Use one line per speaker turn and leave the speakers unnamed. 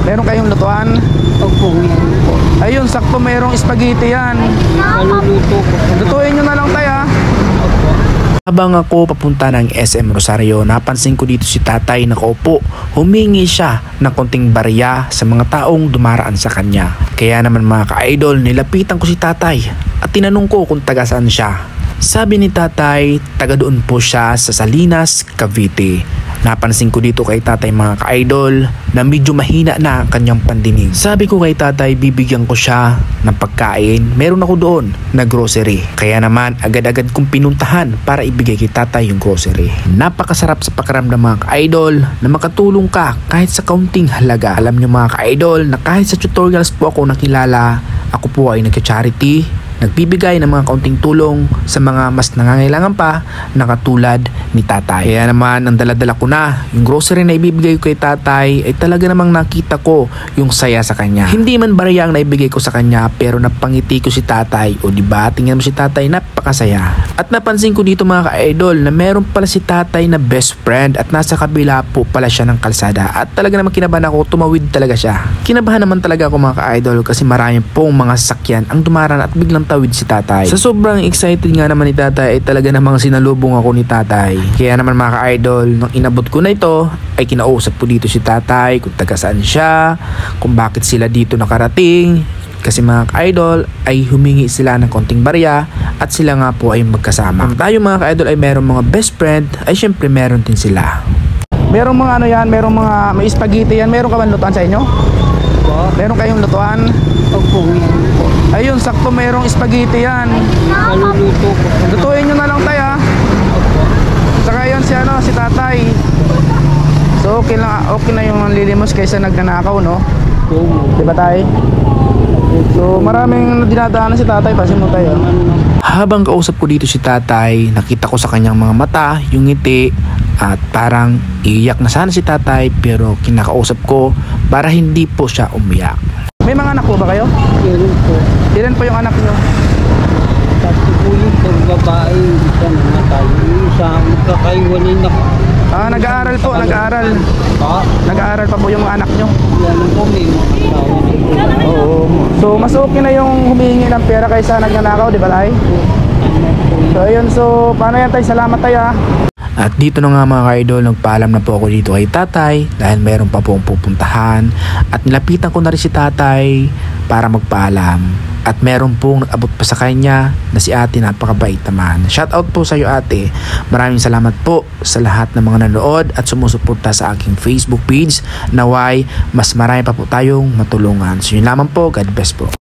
Meron kayong lutuan?
Opo, meron po.
Ayun, sakto merong spaghetti yan.
Maluluto po.
Lutuin nyo na lang tayo.
Opo.
Habang ako papunta ng SM Rosario, napansin ko dito si tatay nakaupo. Humingi siya ng konting barya sa mga taong dumaraan sa kanya. Kaya naman mga ka-idol, nilapitan ko si tatay at tinanong ko kung taga saan siya. Sabi ni tatay, taga doon po siya sa Salinas, Cavite. Napansin ko dito kay tatay mga ka-idol na medyo mahina na ang kanyang pandinig. Sabi ko kay tatay, bibigyan ko siya ng pagkain. Meron ako doon na grocery. Kaya naman agad-agad kong pinuntahan para ibigay kay tatay yung grocery. Napakasarap sa pakiramdam mga ka-idol na makatulong ka kahit sa kaunting halaga. Alam nyo mga ka-idol na kahit sa tutorials po ako nakilala, ako po ay nagka-charity, nagbibigay ng mga kaunting tulong sa mga mas nangangailangan pa na katulad ni tatay. Kaya naman ang daladala ko na yung grocery na ibibigay ko kay tatay ay talaga namang nakita ko yung saya sa kanya. Hindi man barya ang naibigay ko sa kanya pero napangiti ko si tatay. O diba, tingnan mo si tatay, napakasaya. At napansin ko dito mga ka-idol na meron pala si tatay na best friend at nasa kabila po pala siya ng kalsada. At talaga namang kinabahan ako, tumawid talaga siya. Kinabahan naman talaga ako mga ka-idol kasi marami pong mga sasakyan ang dumaraan at biglang tawid si tatay. Sa sobrang excited nga naman ni tatay ay talaga namang sinalubong ako ni tatay. Kaya naman mga ka-idol, nung inabot ko na ito ay kinausap ko dito si tatay kung taga saan siya, kung bakit sila dito nakarating. Kasi mga ka-idol ay humingi sila ng konting barya at sila nga po ay magkasama. Kung tayo mga ka-idol ay meron mga best friend ay syempre meron din sila.
Merong mga ano yan, merong mga may spaghetti yan. Meron ka ba lutuan sa inyo? Meron kayong lutuan?
Opo, meron po.
Ayun, sakto merong spaghetti yan.
Maluluto po.
Lutuin nyo na lang tayo.
Opo.
Saka yun si tatay. So okay na yung lilimos kaysa nagnanakaw, no?
Oo.
Diba tay? So maraming dinadaanan si tatay, pasin mo tayo.
Habang kausap ko dito si tatay, nakita ko sa kanyang mga mata yung ngiti at parang iiyak na sana si tatay pero kinakausap ko para hindi po siya umiyak.
May mga anak po ba kayo?
Meron po.
Ilan po yung anak nyo?
Tapos po yung babae, isa namatay. Yung isa, magkakaiwalay na.
Nag-aaral po, nag-aaral. Nag-aaral pa po yung mga anak nyo.
Yan po, may asawa na po.
Oo. So mas okay na yung humihingi ng pera kaysa nagnanakaw, di ba tay? So ayun, so paano yan tay? Salamat tay ah.
At dito na nga mga ka-idol, nagpaalam na po ako dito kay tatay dahil meron pa pong pupuntahan at nilapitan ko na rin si tatay para magpaalam. At meron pong nag-abot pa sa kanya na si ate, napakabait naman. Shout out po sa iyo ate. Maraming salamat po sa lahat ng mga nanood at sumusuporta sa aking Facebook page. Naway mas marami pa po tayong matulungan. So yun lamang po, God bless po.